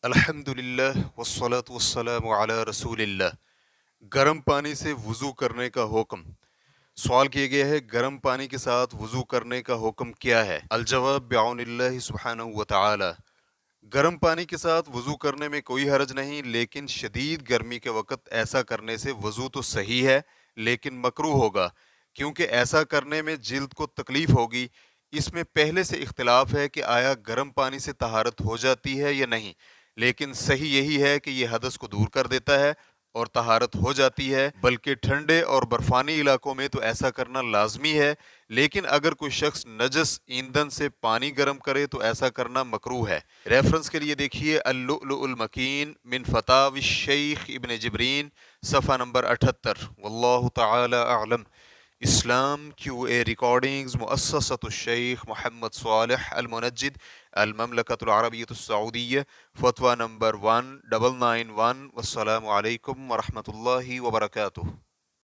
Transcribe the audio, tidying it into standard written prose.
الحمدللہ والصلاة والسلام علی رسول اللہ۔ گرم پانی سے وضو کرنے کا حکم۔ سوال کیا گیا ہے گرم پانی کے ساتھ وضو کرنے کا حکم کیا ہے؟ الجواب بعون اللہ سبحانہ وتعالی۔ گرم پانی کے ساتھ وضو کرنے میں کوئی حرج نہیں، لیکن شدید گرمی کے وقت ایسا کرنے سے وضو تو صحیح ہے لیکن مکروہ ہوگا، کیونکہ ایسا کرنے میں جلد کو تکلیف ہوگی۔ اس میں پہلے سے اختلاف ہے کہ آیا گرم پانی سے طہارت ہو جاتی ہے یا نہیں، لیکن صحیح یہی ہے کہ یہ حدث کو دور کر دیتا ہے اور طہارت ہو جاتی ہے، بلکہ ٹھنڈے اور برفانی علاقوں میں تو ایسا کرنا لازمی ہے، لیکن اگر کوئی شخص نجس ایندھن سے پانی گرم کرے تو ایسا کرنا مکروہ ہے۔ ریفرنس کے لیے دیکھیے اللؤلؤ المکین من فتاوی الشیخ ابن جبرین، صفحہ نمبر 78۔ واللہ تعالی اعلم۔ اسلام کیو اے ریکارڈنگز، مؤسسۃ الشیخ محمد صالح المنجد، المملکۃ العربیۃ السعودیہ، فتویٰ نمبر 1991۔ والسلام علیکم ورحمۃ اللہ وبرکاتہ۔